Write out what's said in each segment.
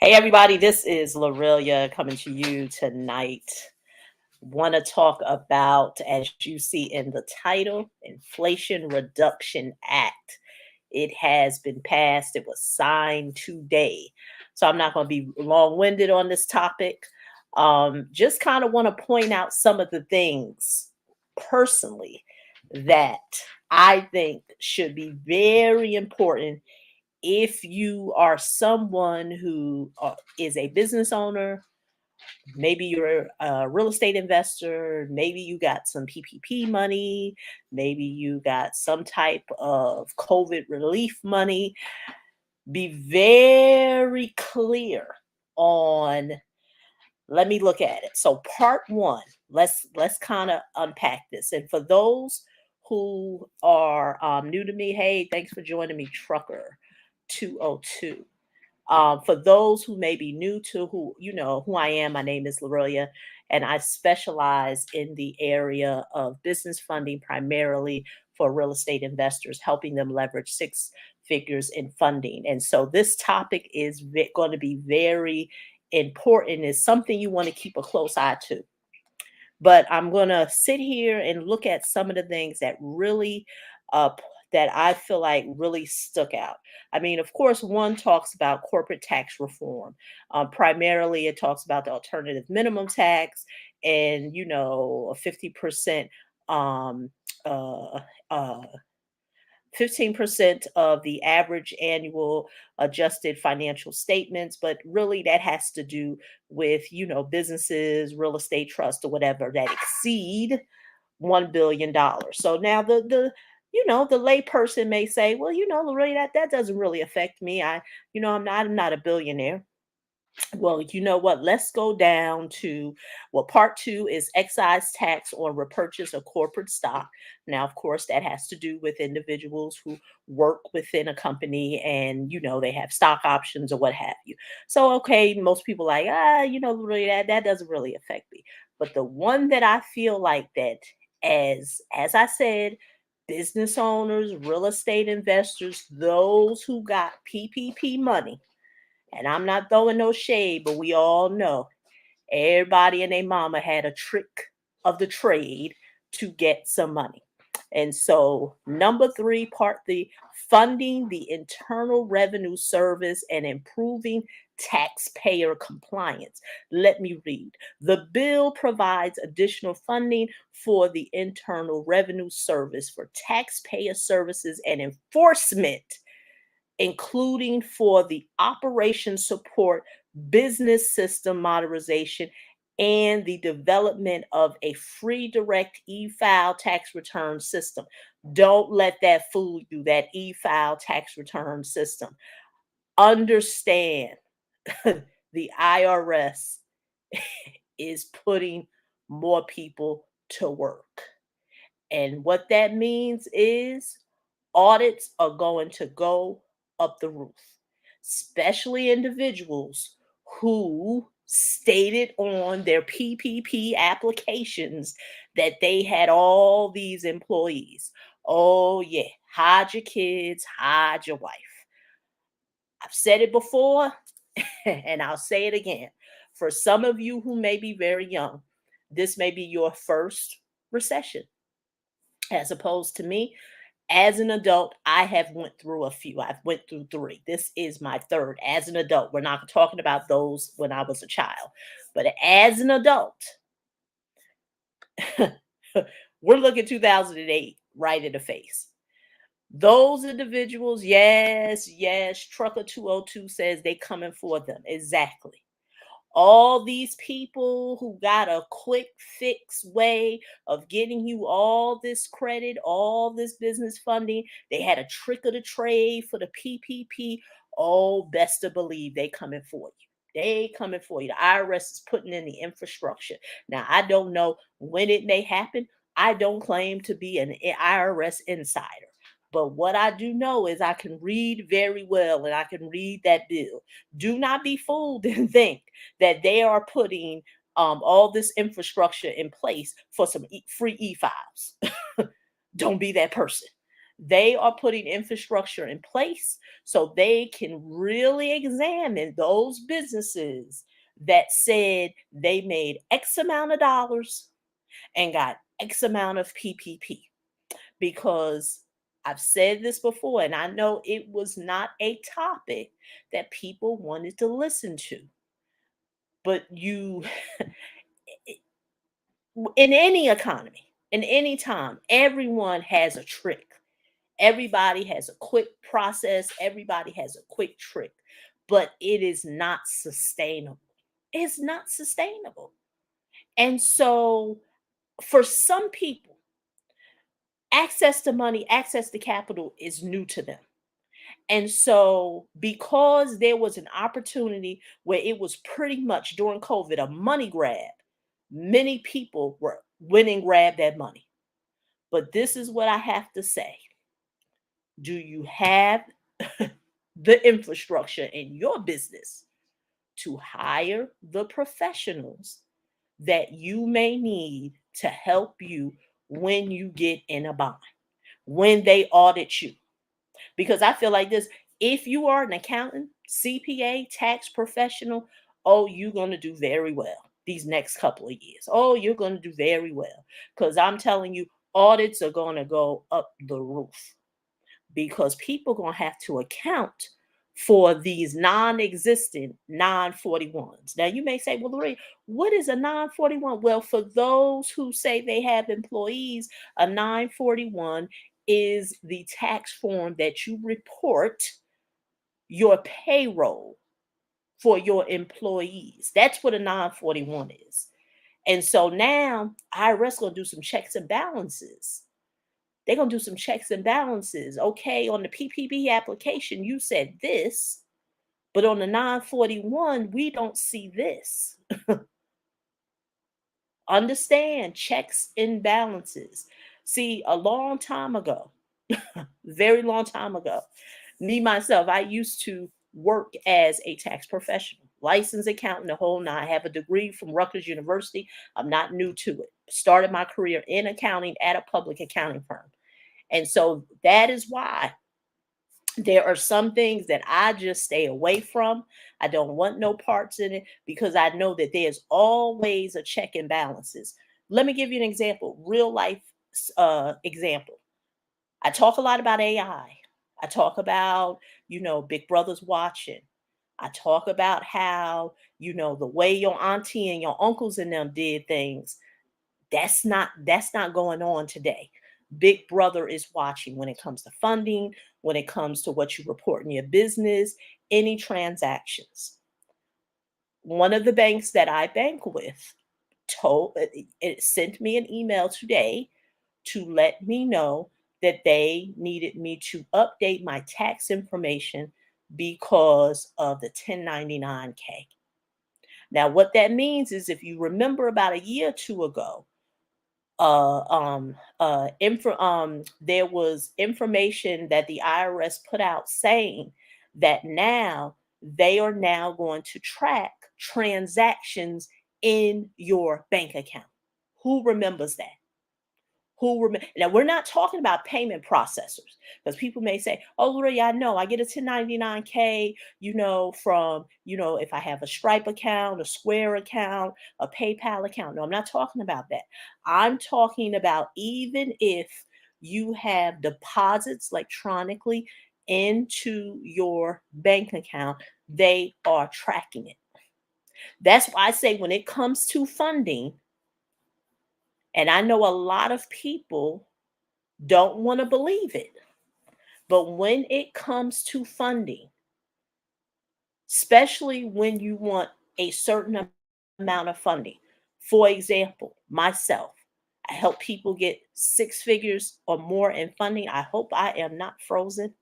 Hey everybody, this is Lorelia coming to you tonight. Want to talk about, as you see in the title, Inflation Reduction Act. It has been passed. It was signed today. So I'm not going to be long-winded on this topic. Just kind of want to point out some of the things personally that I think should be very important if you are someone who is a business owner. Maybe you're a real estate investor, maybe you got some PPP money, maybe you got some type of COVID relief money. Be very clear on, let me look at it. So part one, let's kind of unpack this. And for those who are new to me, hey, thanks for joining me, Trucker 202. For those who may be new to who I am, my name is Lorelia, and I specialize in the area of business funding, primarily for real estate investors, helping them leverage six figures in funding. And so this topic is going to be very important. It's something you want to keep a close eye to. But I'm going to sit here and look at some of the things that really that I feel like really stuck out. I mean, of course, one talks about corporate tax reform. Primarily, it talks about the alternative minimum tax and, a 50% um, uh, uh, 15% of the average annual adjusted financial statements, but really that has to do with, businesses, real estate trust or whatever that exceed $1 billion. So now the lay person may say, well, Lorraine, that doesn't really affect me. I'm not a billionaire. Well, you know what? Let's go down to, well, part two is excise tax on repurchase of corporate stock. Now, of course, that has to do with individuals who work within a company and, they have stock options or what have you. So, okay, most people like, really that doesn't really affect me. But the one that I feel like that, as I said, business owners, real estate investors, those who got PPP money, and I'm not throwing no shade, but we all know everybody and their mama had a trick of the trade to get some money. And so, number three, part the funding the Internal Revenue Service and improving taxpayer compliance. Let me read. The bill provides additional funding for the Internal Revenue Service for taxpayer services and enforcement, including for the operation support, business system modernization, and the development of a free direct e-file tax return system. Don't let that fool you, that e-file tax return system. Understand the IRS is putting more people to work. And what that means is audits are going to go up the roof, especially individuals who stated on their PPP applications that they had all these employees. Oh, yeah, hide your kids, hide your wife. I've said it before and I'll say it again. For some of you who may be very young, this may be your first recession, as opposed to me. As an adult, I have went through a few. I've went through three. This is my third as an adult. We're not talking about those when I was a child. But as an adult, we're looking 2008 right in the face. Those individuals, yes, Trucker 202 says they coming for them. Exactly. All these people who got a quick fix way of getting you all this credit, all this business funding, they had a trick of the trade for the PPP. Oh, best to believe they coming for you. They coming for you. The IRS is putting in the infrastructure. Now, I don't know when it may happen. I don't claim to be an IRS insider. But what I do know is I can read very well and I can read that bill. Do not be fooled and think that they are putting all this infrastructure in place for some free e-files. Don't be that person. They are putting infrastructure in place so they can really examine those businesses that said they made X amount of dollars and got X amount of PPP. Because I've said this before, and I know it was not a topic that people wanted to listen to, but you, in any economy, in any time, everyone has a trick. Everybody has a quick process, everybody has a quick trick, but it is not sustainable. It's not sustainable. And so, for some people, access to money, access to capital is new to them. And so, because there was an opportunity where it was pretty much during COVID a money grab, many people were went and grabbed that money. But this is what I have to say: do you have the infrastructure in your business to hire the professionals that you may need to help you when you get in a bind, when they audit you? Because I feel like this: if you are an accountant, CPA, tax professional, oh, you're going to do very well these next couple of years. Oh, you're going to do very well. Because I'm telling you, audits are going to go up the roof because people are going to have to account for these non-existent 941s. Now you may say, well, Lorraine, what is a 941? Well, for those who say they have employees, a 941 is the tax form that you report your payroll for your employees. That's what a 941 is. And so now IRS going to do some checks and balances. They're going to do some checks and balances. Okay, on the PPP application, you said this, but on the 941, we don't see this. Understand checks and balances. See, a long time ago, very long time ago, me myself, I used to work as a tax professional, licensed accountant, the whole nine. I have a degree from Rutgers University. I'm not new to it. Started my career in accounting at a public accounting firm. And so that is why there are some things that I just stay away from. I don't want no parts in it because I know that there's always a check and balances. Let me give you an example, real life example. I talk a lot about AI. I talk about, Big Brother's watching. I talk about how, the way your auntie and your uncles and them did things. That's not going on today. Big Brother is watching when it comes to funding, when it comes to what you report in your business, any transactions. One of the banks that I bank with it sent me an email today to let me know that they needed me to update my tax information because of the 1099K. Now, what that means is if you remember about a year or two ago, there was information that the IRS put out saying that now they are now going to track transactions in your bank account. Who remembers that? Now we're not talking about payment processors because people may say, "Oh, Lori, I know I get a 1099K, from if I have a Stripe account, a Square account, a PayPal account." No, I'm not talking about that. I'm talking about even if you have deposits electronically into your bank account, they are tracking it. That's why I say when it comes to funding, and I know a lot of people don't want to believe it. But when it comes to funding, especially when you want a certain amount of funding, for example, myself, I help people get six figures or more in funding. I hope I am not frozen.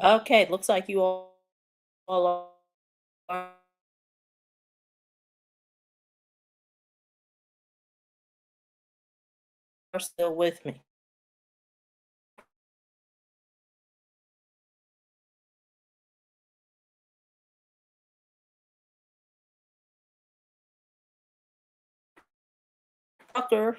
Okay, looks like you all are still with me. Tucker.